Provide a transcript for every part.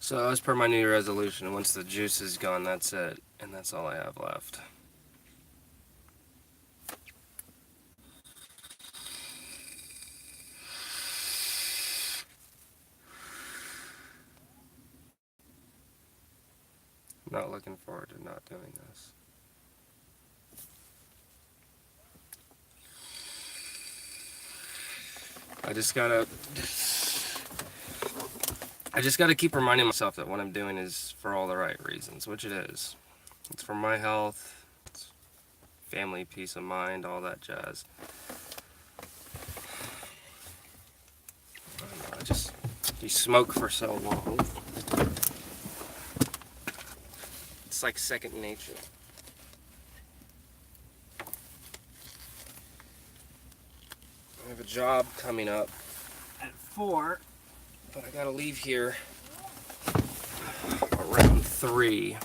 So as per my New Year resolution, once the juice is gone, that's it. And that's all I have left. Not looking forward to not doing this. I just gotta keep reminding myself that what I'm doing is for all the right reasons, which it is. It's for my health, it's family, peace of mind, all that jazz. I don't know, you smoke for so long. It's like second nature. I have a job coming up at 4, but I gotta leave here around 3.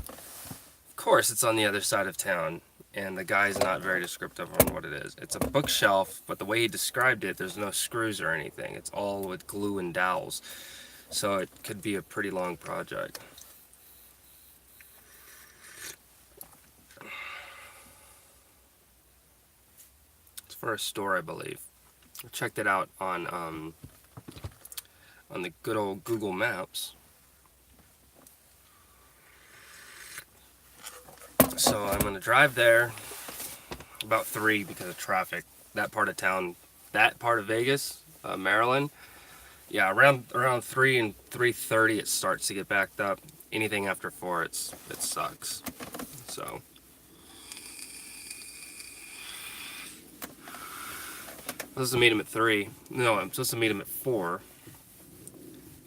Of course, it's on the other side of town, and the guy's not very descriptive on what it is. It's a bookshelf, but the way he described it, there's no screws or anything. It's all with glue and dowels, so it could be a pretty long project. It's for a store, I believe. I checked it out on the good old Google Maps. So I'm gonna drive there about 3 because of traffic. That part of town, that part of Vegas, Maryland. Yeah, around 3 and 3:30 it starts to get backed up. Anything after 4, it sucks. So I'm supposed to meet him at 3. No, I'm supposed to meet him at 4.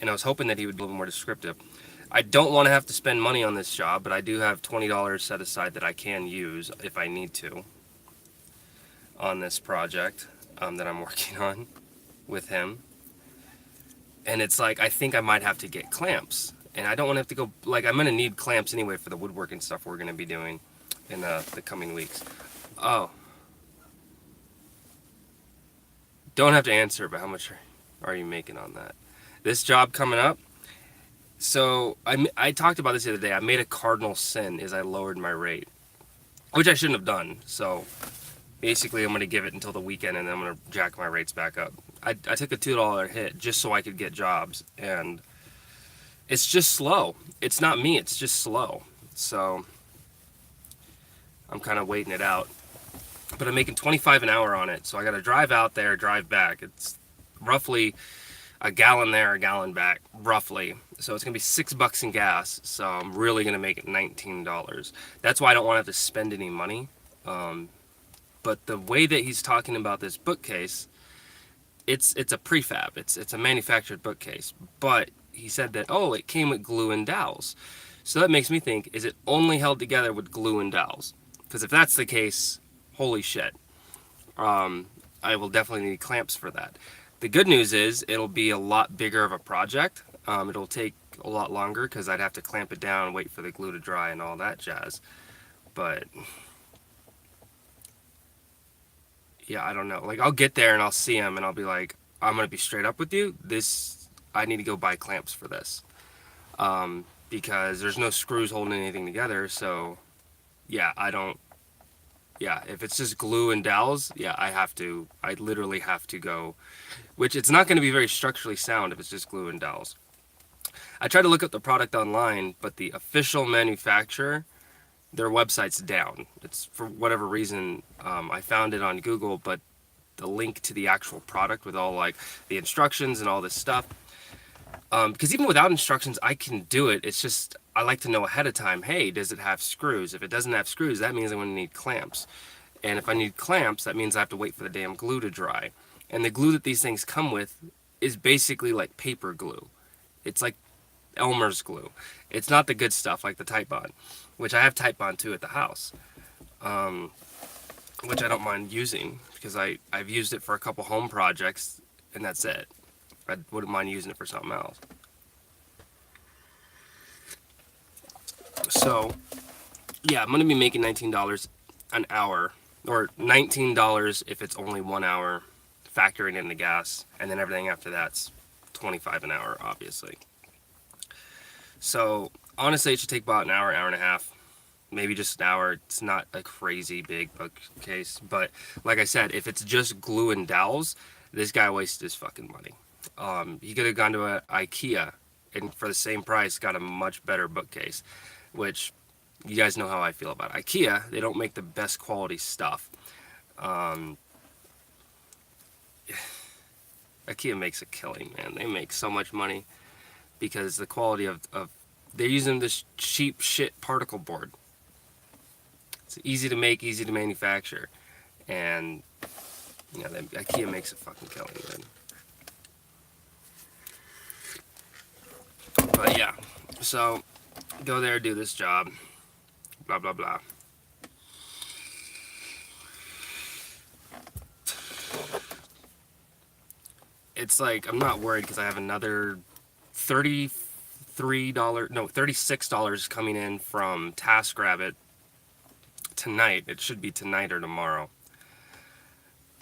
And I was hoping that he would be a little more descriptive. I don't want to have to spend money on this job, but I do have $20 set aside that I can use if I need to on this project that I'm working on with him. And it's like, I think I might have to get clamps. And I don't want to have to go, like, I'm going to need clamps anyway for the woodworking stuff we're going to be doing in the coming weeks. Oh. Don't have to answer, but how much are you making on that? This job coming up, so I talked about this the other day. I made a cardinal sin is I lowered my rate, which I shouldn't have done. So basically I'm going to give it until the weekend and then I'm going to jack my rates back up. I took a $2 hit just so I could get jobs, and it's just slow. It's not me, it's just slow. So I'm kind of waiting it out. But I'm making $25 an hour on it, so I got to drive out there, drive back. It's roughly a gallon there, a gallon back, roughly. So it's gonna be $6 in gas. So I'm really gonna make it $19. That's why I don't want to have to spend any money. But the way that he's talking about this bookcase, it's a prefab. It's a manufactured bookcase. But he said that, oh, it came with glue and dowels. So that makes me think, is it only held together with glue and dowels? Because if that's the case, holy shit. I will definitely need clamps for that. The good news is it'll be a lot bigger of a project. It'll take a lot longer because I'd have to clamp it down, wait for the glue to dry and all that jazz. But yeah, I don't know. Like, I'll get there and I'll see him and I'll be like, I'm gonna be straight up with you. I need to go buy clamps for this, because there's no screws holding anything together. So yeah, if it's just glue and dowels, yeah, I literally have to go, which it's not going to be very structurally sound if it's just glue and dowels. I tried to look up the product online, but the official manufacturer, their website's down. It's for whatever reason. I found it on Google, but the link to the actual product with all like the instructions and all this stuff, because even without instructions I can do it. It's just I like to know ahead of time, hey, does it have screws? If it doesn't have screws, that means I'm going to need clamps. And if I need clamps, that means I have to wait for the damn glue to dry. And the glue that these things come with is basically like paper glue. It's like Elmer's glue. It's not the good stuff like the Titebond, which I have Titebond too at the house, which I don't mind using because I've used it for a couple home projects and that's it. I wouldn't mind using it for something else. So yeah, I'm gonna be making $19 an hour, or $19 if it's only 1 hour, factoring in the gas, and then everything after that's $25 an hour, obviously. So honestly, it should take about an hour, hour and a half, maybe just an hour. It's not a crazy big bookcase, but like I said, if it's just glue and dowels, this guy wasted his fucking money. He could have gone to a IKEA and for the same price got a much better bookcase, which you guys know how I feel about IKEA. They don't make the best quality stuff. Um, IKEA makes a killing, man. They make so much money because the quality of they're using this cheap shit particle board. It's easy to make, easy to manufacture, and you know, IKEA makes a fucking killing, man. But yeah, so go there, do this job, blah blah blah. It's like I'm not worried because I have another $36 coming in from TaskRabbit tonight. It should be tonight or tomorrow.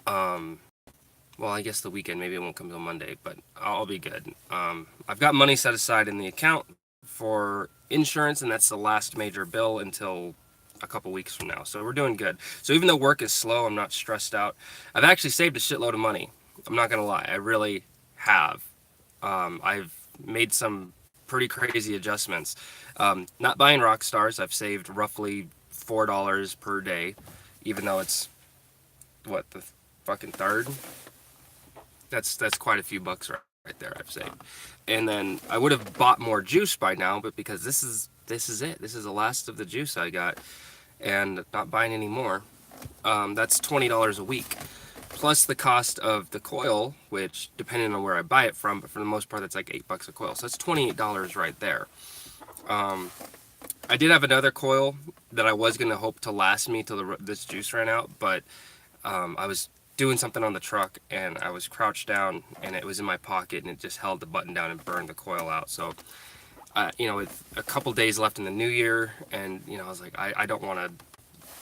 Well, I guess the weekend. Maybe it won't come till Monday, but I'll be good. I've got money set aside in the account for insurance, and that's the last major bill until a couple weeks from now. So we're doing good. So even though work is slow, I'm not stressed out. I've actually saved a shitload of money. I'm not gonna lie. I really have. I've made some pretty crazy adjustments. Not buying rock stars. I've saved roughly $4 per day, even though it's what, the fucking third. That's quite a few bucks right there I've saved. And then I would have bought more juice by now, but because this is it. This is the last of the juice I got, and not buying any more. That's $20 a week, plus the cost of the coil, which depending on where I buy it from, but for the most part that's like $8 a coil. So that's $28 right there. I did have another coil that I was gonna hope to last me till this juice ran out, but I was doing something on the truck and I was crouched down and it was in my pocket and it just held the button down and burned the coil out. So you know, with a couple days left in the new year, and you know, I was like, I don't want to,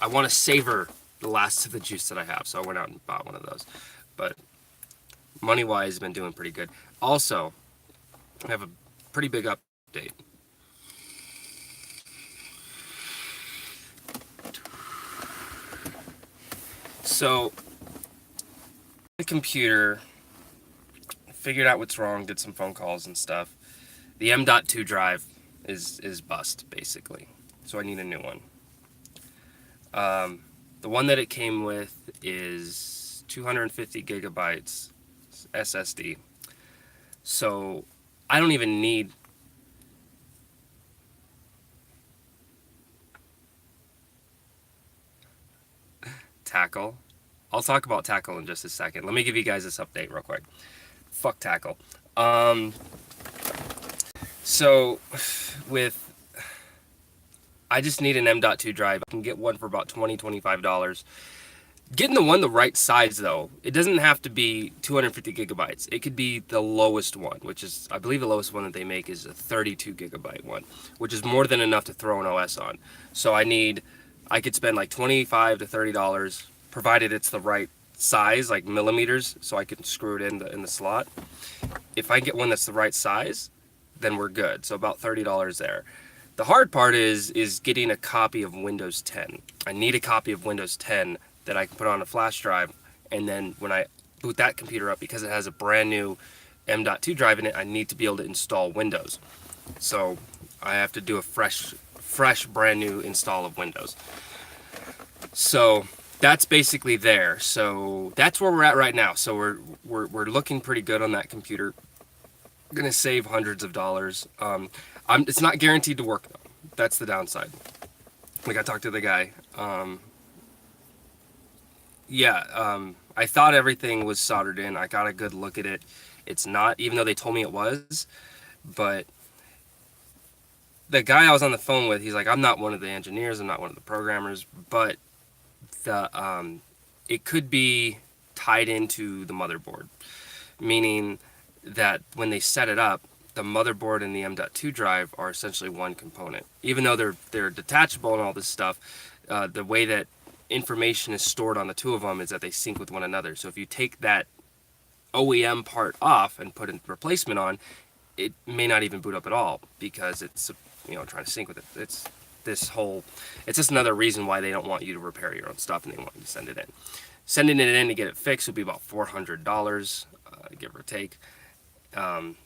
I want to savor the last of the juice that I have. So I went out and bought one of those. But money wise, been doing pretty good. Also, I have a pretty big update. So the computer figured out what's wrong, did some phone calls and stuff. The M.2 drive is bust basically, so I need a new one. The one that it came with is 250 gigabytes SSD, so I don't even need Tackle. I'll talk about Tackle in just a second. Let me give you guys this update real quick. Fuck Tackle. So with I just need an M.2 drive. I can get one for about $25. Getting the right size though, it doesn't have to be 250 gigabytes. It could be the lowest one, which is, I believe the lowest one that they make is a 32 gigabyte one, which is more than enough to throw an OS on. So I could spend like $25 to $30, provided it's the right size, like millimeters, so I can screw it in the slot. If I get one that's the right size, then we're good. So about $30 there. The hard part is getting a copy of Windows 10. I need a copy of Windows 10 that I can put on a flash drive, and then when I boot that computer up, because it has a brand new M.2 drive in it, I need to be able to install Windows. So I have to do a fresh brand new install of Windows. So that's basically there. So that's where we're at right now. So we're looking pretty good on that computer. Gonna save hundreds of dollars. It's not guaranteed to work though. That's the downside. Like I talked to the guy. I thought everything was soldered in. I got a good look at it. It's not, even though they told me it was. But the guy I was on the phone with, he's like, I'm not one of the engineers, I'm not one of the programmers, but it could be tied into the motherboard, meaning that when they set it up, the motherboard and the M.2 drive are essentially one component. Even though they're detachable and all this stuff, the way that information is stored on the two of them is that they sync with one another. So if you take that OEM part off and put a replacement on, it may not even boot up at all because it's, trying to sync with it. It's just another reason why they don't want you to repair your own stuff and they want you to send it in. Sending it in to get it fixed would be about $400, give or take. And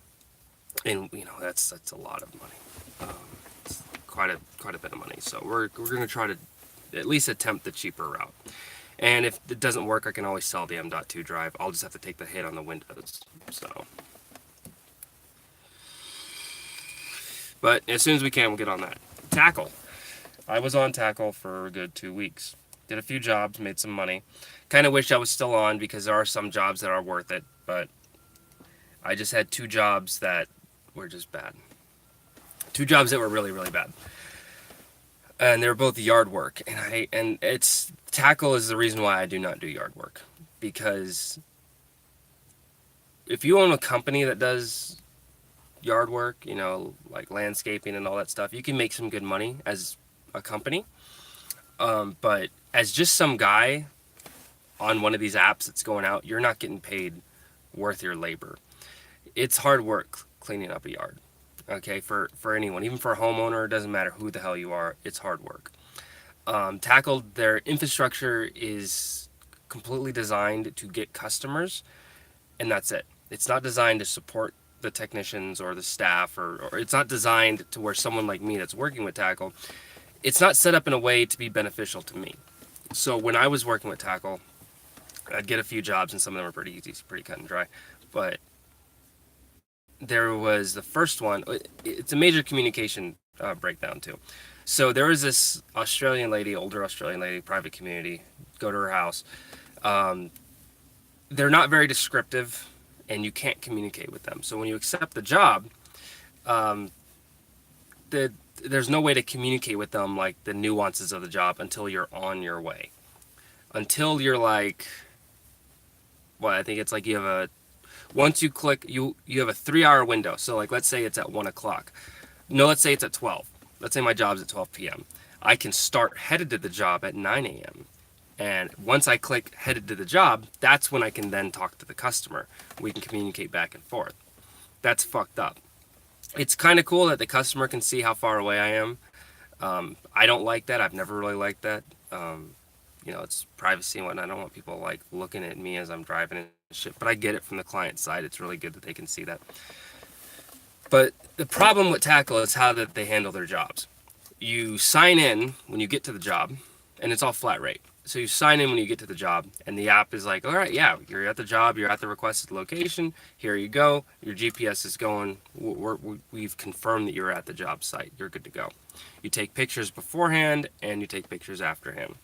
that's a lot of money. It's quite a bit of money. So we're gonna try to at least attempt the cheaper route. And if it doesn't work, I can always sell the M.2 drive. I'll just have to take the hit on the Windows. So, but as soon as we can, we'll get on that. Tackle. I was on Tackle for a good 2 weeks. Did a few jobs, made some money. Kind of wish I was still on because there are some jobs that are worth it, but I just had 2 jobs that were just bad. 2 jobs that were really, really bad. And they were both yard work. And it's Tackle is the reason why I do not do yard work. Because if you own a company that does yard work, like landscaping and all that stuff, you can make some good money as a company. But as just some guy on one of these apps that's going out, you're not getting paid worth your labor. It's hard work cleaning up a yard. Okay, for anyone, even for a homeowner, it doesn't matter who the hell you are, it's hard work. Tackle, their infrastructure is completely designed to get customers, and that's it. It's not designed to support the technicians or the staff, or it's not designed to where someone like me that's working with Tackle, it's not set up in a way to be beneficial to me. So when I was working with Tackle, I'd get a few jobs, and some of them were pretty easy, pretty cut and dry, but there was the first one. It's a major communication breakdown too. So there was this Australian lady, older Australian lady, private community. Go to her house. They're not very descriptive, and you can't communicate with them. So when you accept the job, there's no way to communicate with them like the nuances of the job until you're on your way. Until you're like, I think it's like you have once you click, you have a 3-hour window. So like, let's say it's at 1 o'clock. No, let's say it's at 12. Let's say my job's at 12 p.m. I can start headed to the job at 9 a.m. And once I click headed to the job, that's when I can then talk to the customer. We can communicate back and forth. That's fucked up. It's kind of cool that the customer can see how far away I am. I don't like that. I've never really liked that. It's privacy and whatnot. I don't want people like looking at me as I'm driving and shit. But I get it from the client side. It's really good that they can see that. But the problem with Tackle is how that they handle their jobs. You sign in when you get to the job, and it's all flat rate. So you sign in when you get to the job, and the app is like, all right, yeah, you're at the job, you're at the requested location, here you go, your GPS is going, we've confirmed that you're at the job site, you're good to go. You take pictures beforehand, and you take pictures afterhand.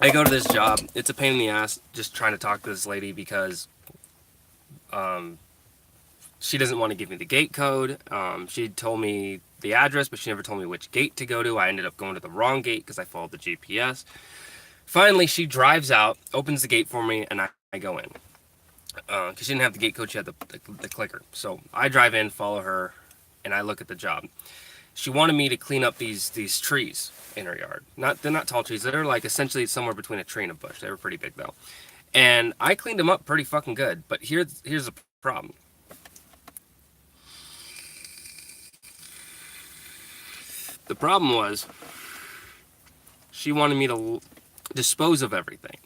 I go to this job, it's a pain in the ass just trying to talk to this lady because she doesn't want to give me the gate code. She told me the address, but she never told me which gate to go to. I ended up going to the wrong gate because I followed the GPS. Finally, she drives out, opens the gate for me, and I go in. Because she didn't have the gate code, she had the clicker. So I drive in, follow her, and I look at the job. She wanted me to clean up these trees in her yard. They're not tall trees. They're like essentially somewhere between a tree and a bush. They were pretty big though. And I cleaned them up pretty fucking good. But here's the problem. The problem was she wanted me to dispose of everything.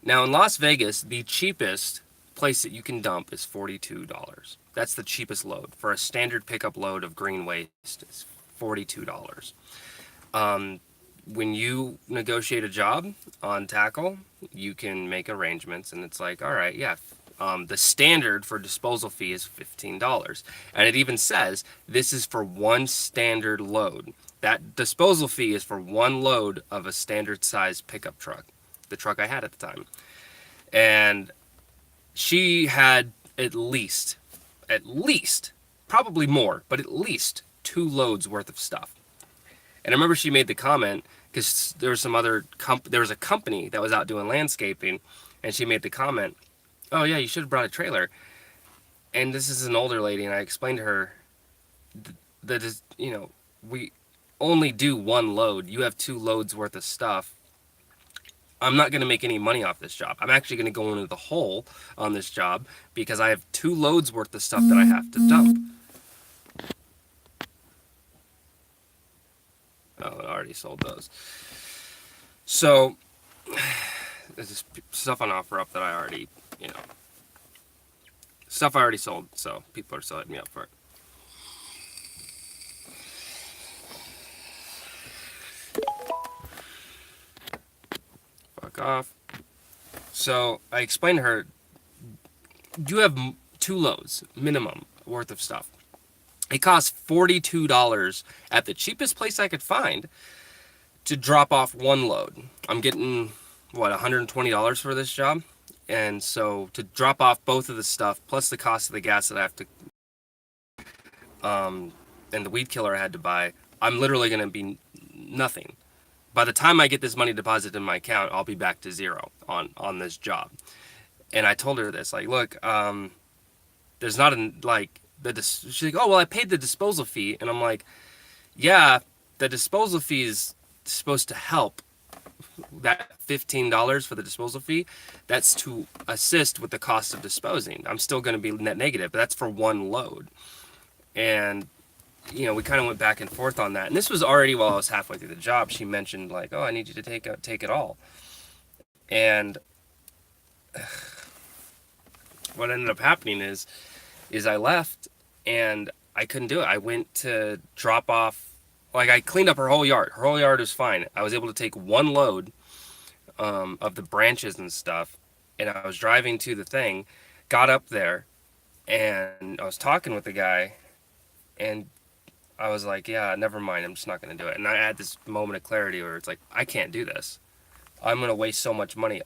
Now in Las Vegas, the cheapest place that you can dump is $42. That's the cheapest load. For a standard pickup load of green waste, it's $42. When you negotiate a job on Tackle, you can make arrangements, and it's like, all right, yeah. The standard for disposal fee is $15. And it even says this is for one standard load. That disposal fee is for one load of a standard size pickup truck, the truck I had at the time. And she had at least, probably more, but at least 2 loads worth of stuff. And I remember she made the comment, because there was there was a company that was out doing landscaping, and she made the comment, oh yeah, you should have brought a trailer. And this is an older lady, and I explained to her that is, we only do one load. You have 2 loads worth of stuff. I'm not going to make any money off this job. I'm actually going to go into the hole on this job because I have 2 loads worth of stuff that I have to dump. Oh, I already sold those. So, there's this stuff on OfferUp that I already, stuff I already sold. So, people are still hitting me up for it. Fuck off. So, I explained to her, you have 2 loads minimum worth of stuff. It costs $42 at the cheapest place I could find to drop off 1 load. I'm getting, what, $120 for this job? And so to drop off both of the stuff, plus the cost of the gas that I have to, and the weed killer I had to buy, I'm literally going to be nothing. By the time I get this money deposited in my account, I'll be back to zero on this job. And I told her this, like, look, there's not she's like, oh, well, I paid the disposal fee. And I'm like, yeah, the disposal fee is supposed to help. That $15 for the disposal fee, that's to assist with the cost of disposing. I'm still going to be net negative, but that's for 1 load. And, we kind of went back and forth on that. And this was already while I was halfway through the job. She mentioned, like, oh, I need you to take it all. And what ended up happening is I left and I couldn't do it. I went to drop off, like, I cleaned up her whole yard. Her whole yard was fine. I was able to take 1 load of the branches and stuff, and I was driving to the thing, got up there, and I was talking with the guy, and I was like, yeah, never mind, I'm just not going to do it. And I had this moment of clarity where it's like, I can't do this. I'm going to waste so much money.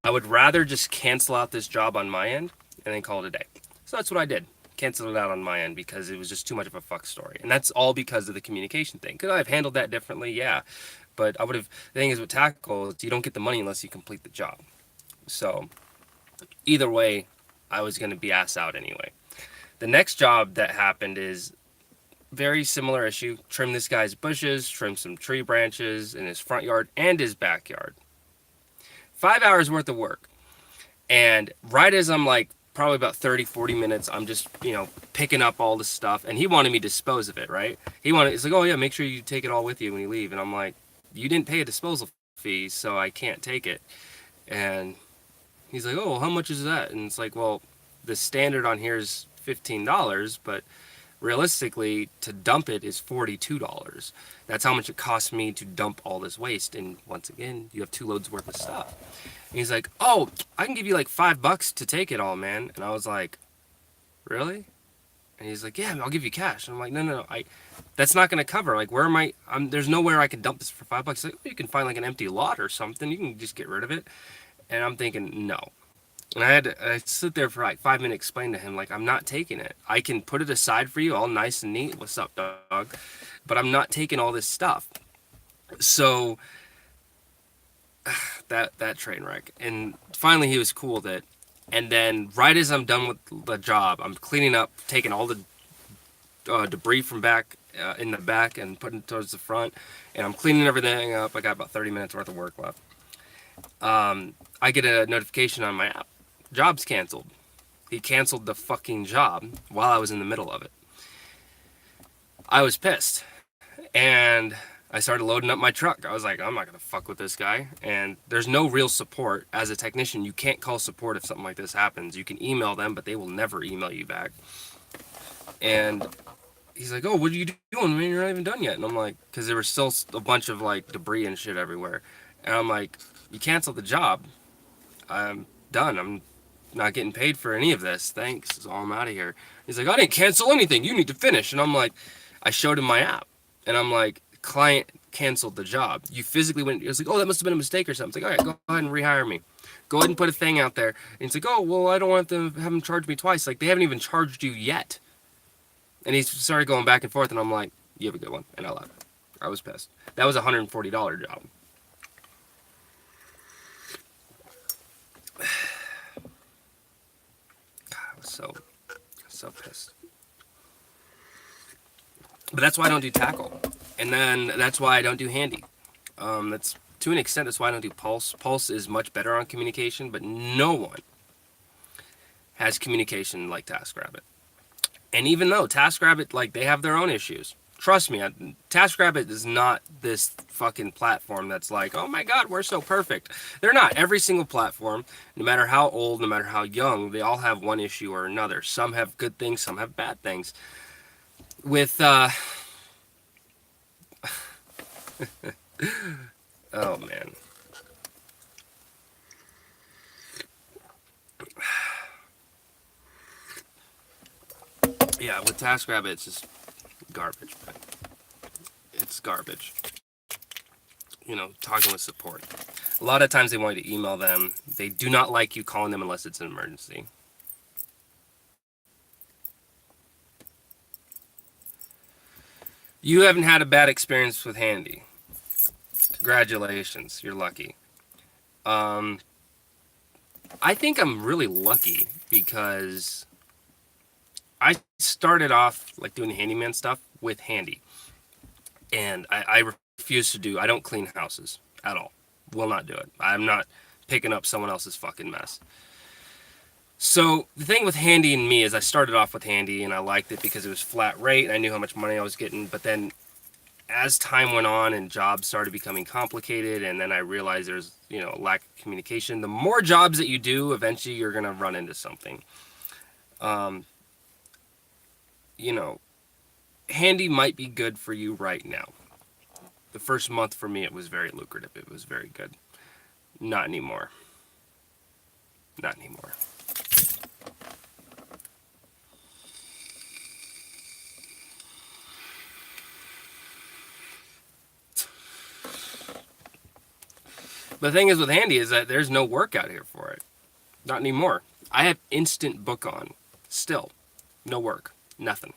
I would rather just cancel out this job on my end and then call it a day. So that's what I did. Canceled it out on my end because it was just too much of a fuck story. And that's all because of the communication thing. Could I have handled that differently? Yeah. But the thing is with tackle, you don't get the money unless you complete the job. So either way, I was going to be ass out anyway. The next job that happened is very similar issue. Trim this guy's bushes, trim some tree branches in his front yard and his backyard. 5 hours worth of work. And right as I'm like, probably about 30-40 minutes, I'm just picking up all the stuff, and he wanted me to dispose of it, right? It's like, oh yeah, make sure you take it all with you when you leave. And I'm like, you didn't pay a disposal fee, so I can't take it. And he's like, oh, well, how much is that? And it's like, well, the standard on here is $15, but realistically to dump it is $42. That's how much it costs me to dump all this waste. And once again, you have 2 loads worth of stuff. And he's like, oh, I can give you like $5 to take it all, man. And I was like, really? And he's like, yeah, I'll give you cash. And I'm like, no, that's not going to cover. Like, where am I? There's nowhere I can dump this for $5. He's like, you can find like an empty lot or something. You can just get rid of it. And I'm thinking, no. And I sit there for like 5 minutes, explain to him, like, I'm not taking it. I can put it aside for you, all nice and neat. What's up, dog? But I'm not taking all this stuff. So that train wreck. And finally he was cool with it. And then right as I'm done with the job, I'm cleaning up, taking all the debris from back in the back and putting it towards the front. And I'm cleaning everything up. I got about 30 minutes worth of work left. I get a notification on my app. Job's canceled. He canceled the fucking job while I was in the middle of it. I was pissed. And I started loading up my truck. I was like, I'm not going to fuck with this guy. And there's no real support. As a technician, you can't call support if something like this happens. You can email them, but they will never email you back. And he's like, oh, what are you doing, man? You're not even done yet. And I'm like, because there was still a bunch of like debris and shit everywhere. And I'm like, you canceled the job. I'm done. I'm not getting paid for any of this. Thanks. So I'm out of here. He's like, I didn't cancel anything. You need to finish. And I'm like, I showed him my app. And I'm like, client canceled the job. You physically went. It was like, oh, that must have been a mistake or something. It's like, all right, go ahead and rehire me. Go ahead and put a thing out there. And he's like, oh, well, I don't want them to have them charge me twice. Like, they haven't even charged you yet. And he started going back and forth. And I'm like, you have a good one. And I left. I was pissed. That was a $140 job. God, I was so pissed. But that's why I don't do tackle. And then that's why I don't do handy. That's To an extent, that's why I don't do Pulse. Pulse is much better on communication, but no one has communication like TaskRabbit. And even though TaskRabbit, like, they have their own issues. Trust me, TaskRabbit is not this fucking platform that's like, oh my god, we're so perfect. They're not. Every single platform, no matter how old, no matter how young, they all have one issue or another. Some have good things, some have bad things. With, oh man. Yeah, with TaskRabbit, it's just garbage, man. It's garbage. You know, talking with support. A lot of times they want you to email them. They do not like you calling them unless it's an emergency. You haven't had a bad experience with Handy. Congratulations, you're lucky. I think I'm really lucky because I started off like doing handyman stuff with Handy, and I refuse to do. I don't clean houses at all. Will not do it. I'm not picking up someone else's fucking mess. So the thing with Handy and me is I started off with Handy and I liked it because it was flat rate and I knew how much money I was getting. But then as time went on and jobs started becoming complicated, and then I realized there's, you know, a lack of communication. The more jobs that you do, eventually you're going to run into something. You know, Handy might be good for you right now. The first month for me, it was very lucrative. It was very good. Not anymore. Not anymore. But the thing is with Handy is that there's no work out here for it. Not anymore. I have instant book on. Still. No work. Nothing.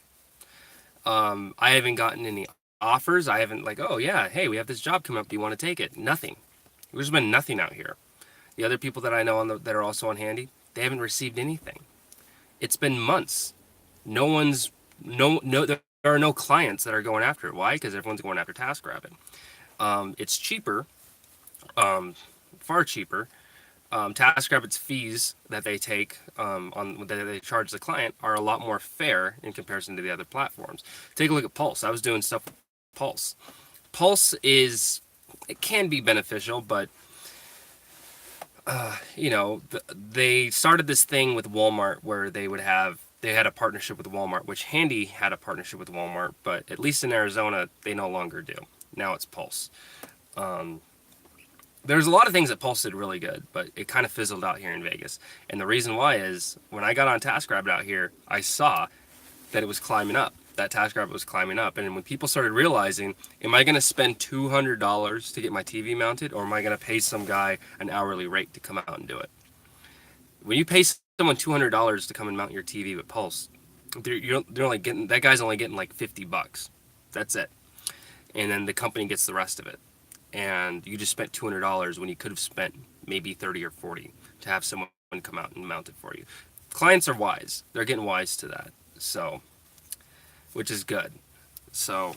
I haven't gotten any offers. I haven't like, oh yeah, hey, we have this job coming up. Do you want to take it? Nothing. There's been nothing out here. The other people that I know that are also on Handy, they haven't received anything. It's been months. No, there are no clients that are going after it. Why? Because everyone's going after TaskRabbit. It's cheaper, far cheaper. TaskRabbit's fees that they take that they charge the client are a lot more fair in comparison to the other platforms. Take a look at Pulse. I was doing stuff with Pulse. Pulse it can be beneficial, but you know, they started this thing with Walmart where they had a partnership with Walmart, which Handy had a partnership with Walmart, but at least in Arizona, they no longer do. Now it's Pulse. There's a lot of things that Pulse did really good, but it kind of fizzled out here in Vegas. And the reason why is when I got on TaskRabbit out here, I saw that it was climbing up. That TaskRabbit was climbing up. And when people started realizing, am I going to spend $200 to get my TV mounted, or am I going to pay some guy an hourly rate to come out and do it? When you pay someone $200 to come and mount your TV with Pulse, they're only getting, that guy's only getting like $50. That's it. And then the company gets the rest of it. And you just spent $200 when you could have spent maybe 30 or 40 to have someone come out and mount it for you. Clients are wise. They're getting wise to that. So, which is good. So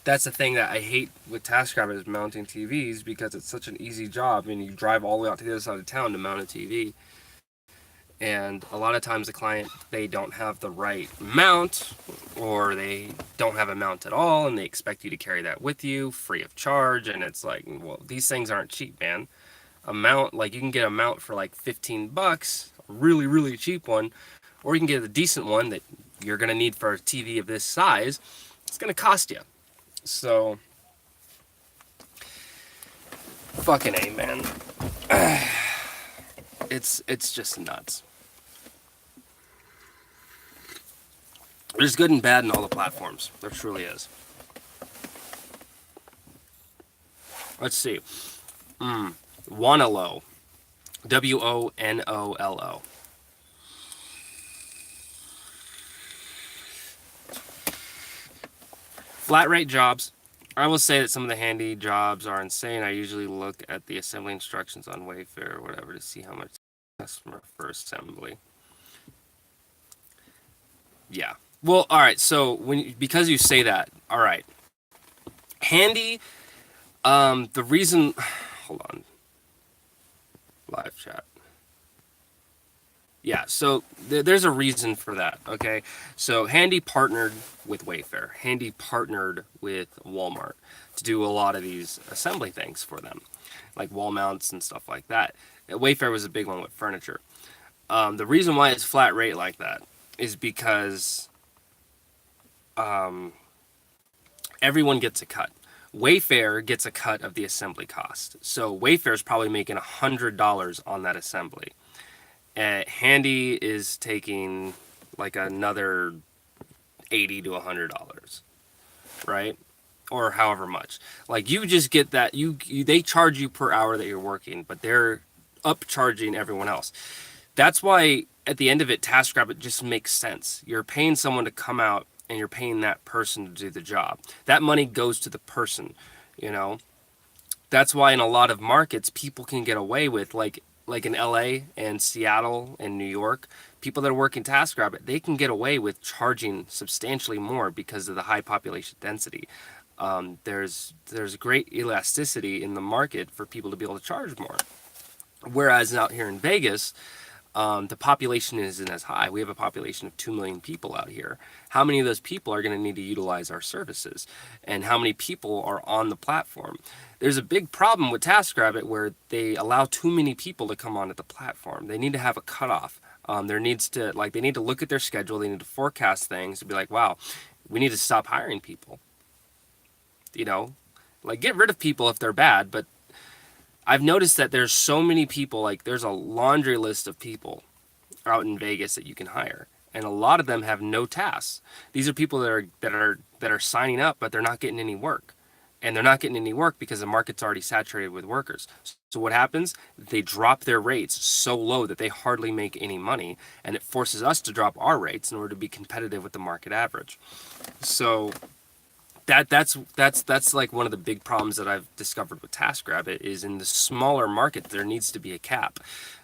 that's the thing that I hate with TaskRabbit is mounting TVs, because it's such an easy job and you drive all the way out to the other side of town to mount a TV. And a lot of times the client, they don't have the right mount, or they don't have a mount at all, and they expect you to carry that with you free of charge. And it's like, well, these things aren't cheap, man. A mount, like you can get a mount for like $15, a really, really cheap one, or you can get a decent one that you're going to need for a TV of this size. It's going to cost you. So, fucking A, man. It's just nuts. There's good and bad in all the platforms. There truly is. Let's see. Wonolo. WONOLO. Flat rate jobs. I will say that some of the Handy jobs are insane. I usually look at the assembly instructions on Wayfair or whatever to see how much customer for assembly. Yeah. Well, all right. So because you say that, all right. Handy. The reason hold on. Live chat. Yeah, so there's a reason for that, okay? So Handy partnered with Wayfair. Handy partnered with Walmart to do a lot of these assembly things for them, like wall mounts and stuff like that. Wayfair was a big one with furniture. The reason why it's flat rate like that is because everyone gets a cut. Wayfair gets a cut of the assembly cost. So Wayfair is probably making $100 on that assembly. Handy is taking like another $80 to $100, right? Or however much. Like you just get that they charge you per hour that you're working, but they're upcharging everyone else. That's why at the end of it, TaskRabbit just makes sense. You're paying someone to come out and you're paying that person to do the job. That money goes to the person, you know? That's why in a lot of markets, people can get away with like in LA and Seattle and New York, people that are working TaskRabbit, they can get away with charging substantially more because of the high population density. There's great elasticity in the market for people to be able to charge more. Whereas out here in Vegas, the population isn't as high. We have a population of 2 million people out here. How many of those people are going to need to utilize our services? And how many people are on the platform? There's a big problem with TaskRabbit where they allow too many people to come onto the platform. They need to have a cutoff. They need to look at their schedule. They need to forecast things to be like, wow, we need to stop hiring people. You know, like get rid of people if they're bad, but I've noticed that there's so many people, like there's a laundry list of people out in Vegas that you can hire, and a lot of them have no tasks. These are people that are signing up, but they're not getting any work, and they're not getting any work because the market's already saturated with workers. So what happens? They drop their rates so low that they hardly make any money, and it forces us to drop our rates in order to be competitive with the market average. So that's like one of the big problems that I've discovered with TaskRabbit is in the smaller market there needs to be a cap,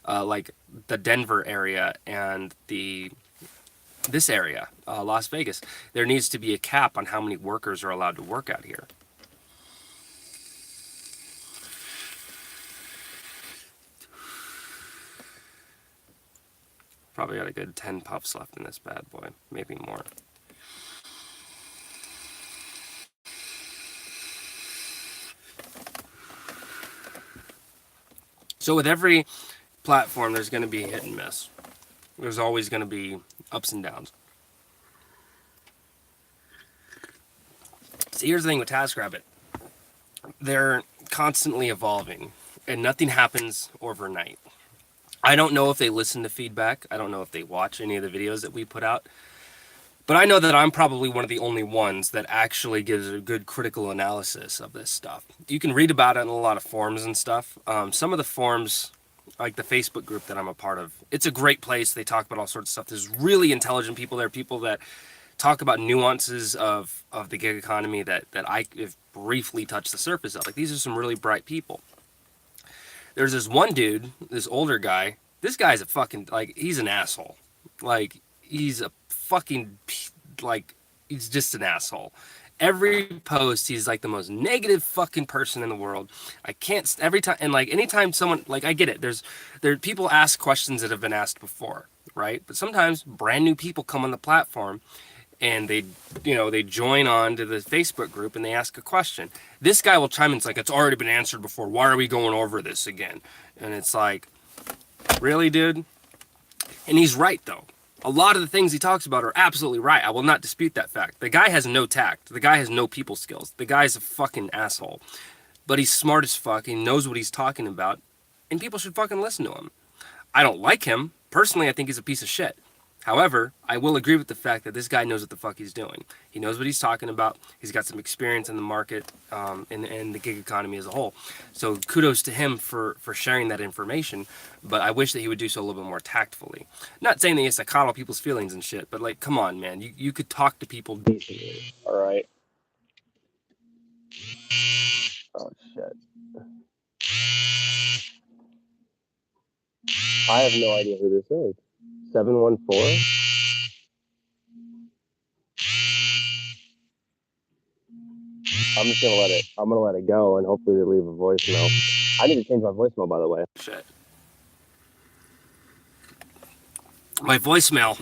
like the Denver area and this area, Las Vegas. There needs to be a cap on how many workers are allowed to work out here. Probably got a good 10 puffs left in this bad boy, maybe more. So with every platform, there's going to be hit and miss. There's always going to be ups and downs. So here's the thing with TaskRabbit. They're constantly evolving, and nothing happens overnight. I don't know if they listen to feedback. I don't know if they watch any of the videos that we put out. But I know that I'm probably one of the only ones that actually gives a good critical analysis of this stuff. You can read about it in a lot of forums and stuff. Some of the forums, like the Facebook group that I'm a part of, it's a great place. They talk about all sorts of stuff. There's really intelligent people there, people that talk about nuances of the gig economy that I have briefly touched the surface of. Like, these are some really bright people. There's this one dude, this older guy. This guy's a fucking, like, he's an asshole. Like, he's a fucking, like, he's just an asshole. Every post, he's like the most negative fucking person in the world. I can't, every time, and like anytime someone, like, I get it. There people ask questions that have been asked before, right? But sometimes brand new people come on the platform and they join on to the Facebook group and they ask a question. This guy will chime in, it's like, it's already been answered before. Why are we going over this again? And it's like, really, dude? And he's right, though. A lot of the things he talks about are absolutely right. I will not dispute that fact. The guy has no tact. The guy has no people skills. The guy's a fucking asshole. But he's smart as fuck. He knows what he's talking about. And people should fucking listen to him. I don't like him. Personally, I think he's a piece of shit. However, I will agree with the fact that this guy knows what the fuck he's doing. He knows what he's talking about. He's got some experience in the market and the gig economy as a whole. So kudos to him for sharing that information. But I wish that he would do so a little bit more tactfully. Not saying that he has to coddle people's feelings and shit, but like, come on, man. You could talk to people decently. All right. Oh, shit. I have no idea who this is. 714? I'm gonna let it go and hopefully they leave a voicemail. I need to change my voicemail, by the way. Shit. My voicemail.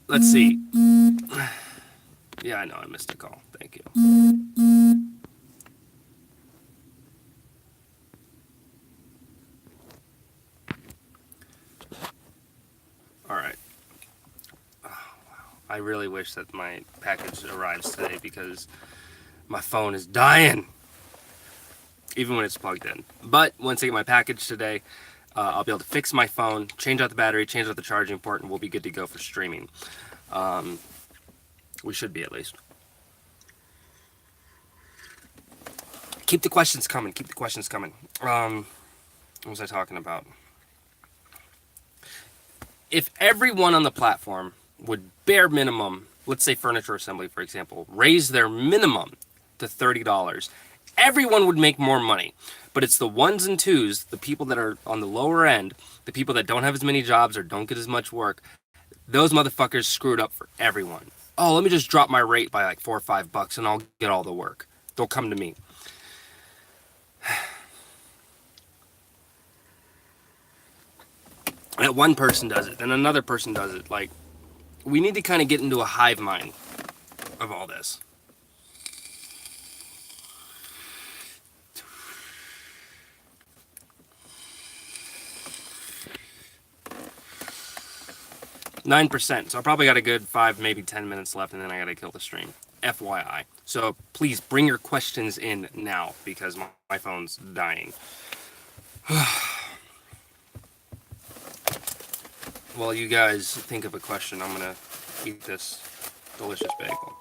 Let's see. Yeah, I know I missed a call. Thank you. All right. Oh, wow. I really wish that my package arrives today because my phone is dying, even when it's plugged in. But once I get my package today, I'll be able to fix my phone, change out the battery, change out the charging port, and we'll be good to go for streaming. We should be, at least. Keep the questions coming. Keep the questions coming. What was I talking about? If everyone on the platform would bare minimum, let's say furniture assembly, for example, raise their minimum to $30, everyone would make more money. But it's the ones and twos, the people that are on the lower end, the people that don't have as many jobs or don't get as much work, those motherfuckers screwed up for everyone. Oh, let me just drop my rate by like $4 or $5 and I'll get all the work. They'll come to me. That one person does it, then another person does it. Like, we need to kind of get into a hive mind of all this. %, so I probably got a good 5, maybe 10 minutes left, and then I gotta kill the stream. FYI. So please bring your questions in now because my phone's dying. While you guys think of a question, I'm gonna eat this delicious bagel.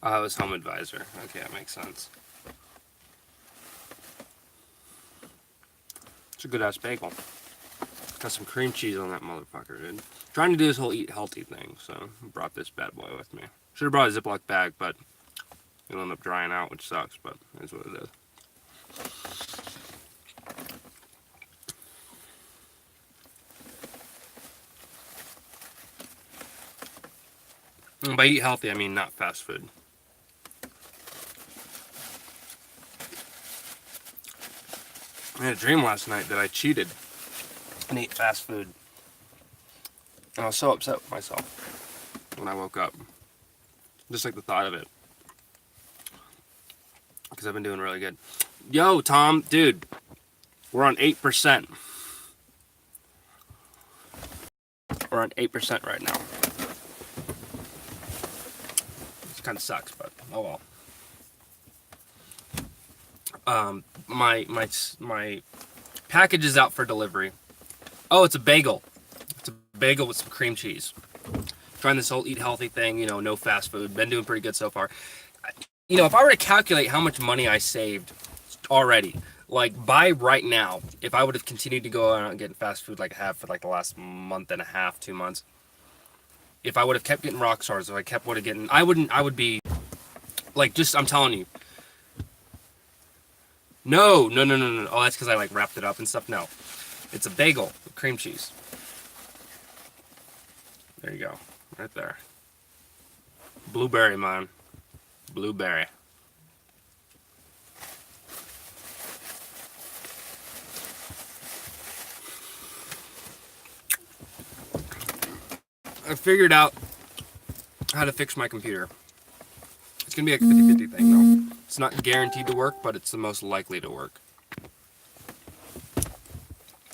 I was home advisor. Okay, that makes sense. It's a good ass bagel. Got some cream cheese on that motherfucker, dude. Trying to do this whole eat healthy thing, so I brought this bad boy with me. Should have brought a Ziploc bag, but it'll end up drying out, which sucks, but it is what it is. And by eat healthy, I mean not fast food. I had a dream last night that I cheated and ate fast food. And I was so upset with myself when I woke up. Just like the thought of it. Because I've been doing really good. Yo, Tom, dude, we're on 8%. We're on 8% right now. It kind of sucks, but oh well. My package is out for delivery. Oh, it's a bagel. It's a bagel with some cream cheese. Trying this whole eat healthy thing, you know, no fast food. Been doing pretty good so far. You know, if I were to calculate how much money I saved already, like by right now, if I would have continued to go out and get fast food like I have for like the last month and a half, 2 months, if I would have kept getting rock stars, if I would have getting, I would be like, just, I'm telling you. No. Oh, that's because I like wrapped it up and stuff. No, it's a bagel with cream cheese. There you go, right there. Blueberry, man. Blueberry. I figured out how to fix my computer. It's gonna be like a 50-50 thing though. It's not guaranteed to work, but it's the most likely to work.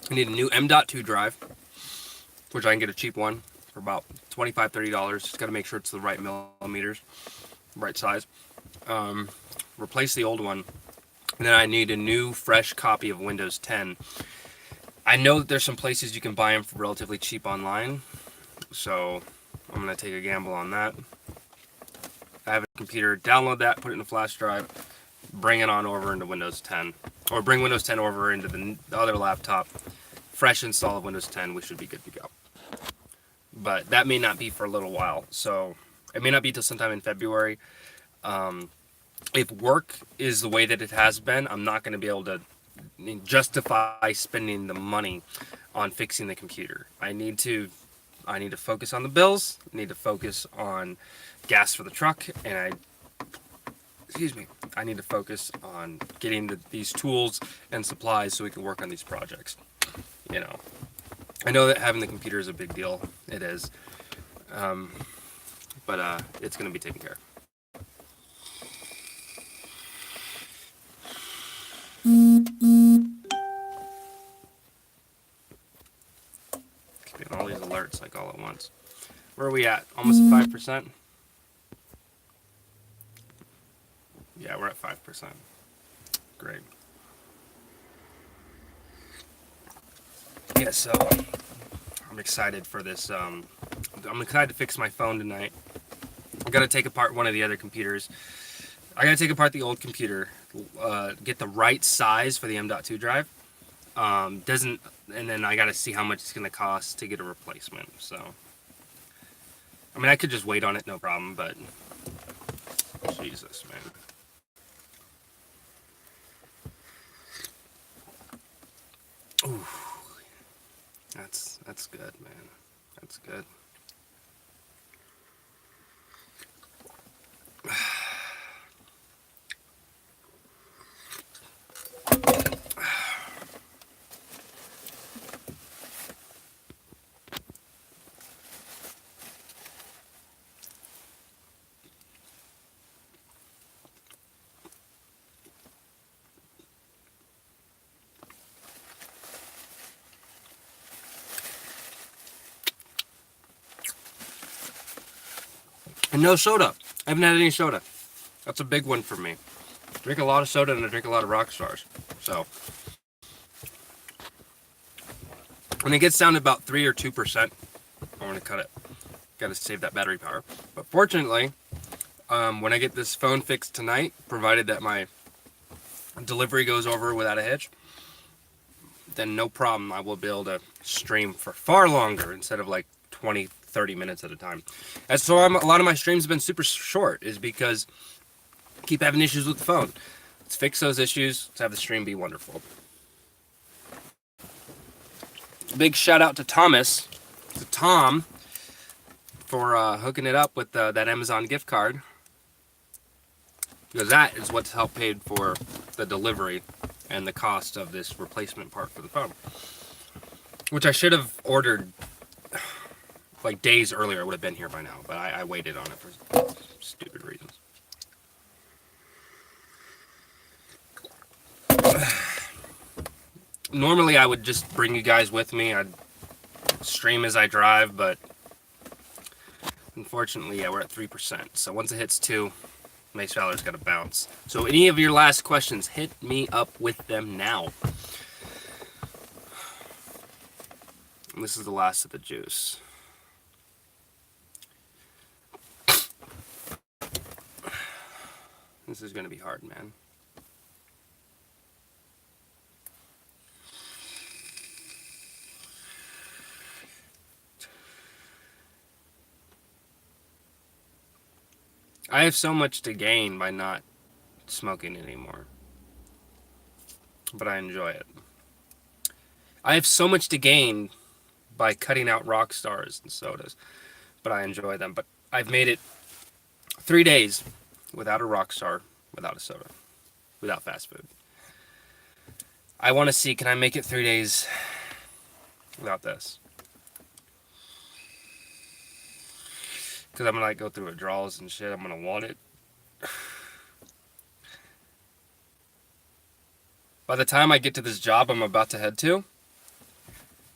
I need a new M.2 drive, which I can get a cheap one for about $25, $30. Just gotta make sure it's the right millimeters, right size. Replace the old one. And then I need a new, fresh copy of Windows 10. I know that there's some places you can buy them for relatively cheap online, so I'm gonna take a gamble on that. I have a computer, download that, put it in a flash drive, bring it on over into Windows 10. Or bring Windows 10 over into the other laptop. Fresh install of Windows 10, we should be good to go. But that may not be for a little while, so it may not be till sometime in February. If work is the way that it has been, I'm not going to be able to justify spending the money on fixing the computer. I need to focus on the bills. I need to focus on gas for the truck, and I need to focus on getting these tools and supplies so we can work on these projects. You know, I know that having the computer is a big deal. It is, but it's going to be taken care of. Getting all these alerts like all at once. Where are we at? Almost at 5%? Yeah, we're at 5%. Great. Yeah, so I'm excited for this. I'm excited to fix my phone tonight. I gotta take apart one of the other computers. I gotta take apart the old computer, get the right size for the M.2 drive. And then I gotta see how much it's gonna cost to get a replacement. So, I mean, I could just wait on it, no problem. But Jesus, man. Ooh, that's good, man. That's good. And no soda. I haven't had any soda. That's a big one for me. I drink a lot of soda and I drink a lot of rock stars. So when it gets down to about 3 or 2%, I'm gonna cut it. Gotta save that battery power. But fortunately, when I get this phone fixed tonight, provided that my delivery goes over without a hitch, then no problem. I will be able to stream for far longer instead of like 20, 30 minutes at a time. And so a lot of my streams have been super short, is because I keep having issues with the phone. Let's fix those issues. Let's have the stream be wonderful. Big shout out to Tom, for hooking it up with that Amazon gift card, because that is what's helped paid for the delivery and the cost of this replacement part for the phone, which I should have ordered like days earlier. It would have been here by now, but I waited on it for stupid reasons. Normally I would just bring you guys with me. I'd stream as I drive, but unfortunately, yeah, we're at 3%. So once it hits 2, Mace Valor's got to bounce. So any of your last questions, hit me up with them now. And this is the last of the juice. This is going to be hard, man. I have so much to gain by not smoking anymore, but I enjoy it. I have so much to gain by cutting out rock stars and sodas, but I enjoy them. But I've made it 3 days without a rock star, without a soda, without fast food. I want to see, can I make it 3 days without this? Because I'm going to like go through withdrawals and shit. I'm going to want it. By the time I get to this job I'm about to head to,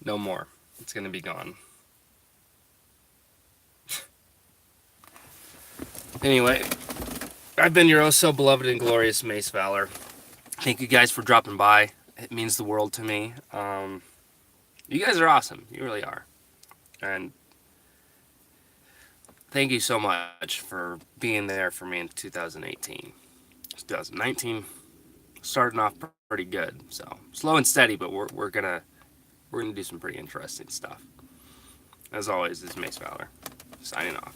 no more. It's going to be gone. Anyway, I've been your oh so beloved and glorious Mace Valor. Thank you guys for dropping by. It means the world to me. You guys are awesome. You really are. And thank you so much for being there for me in 2018. 2019 starting off pretty good. So slow and steady, but we're gonna do some pretty interesting stuff. As always, this is Mace Valor signing off.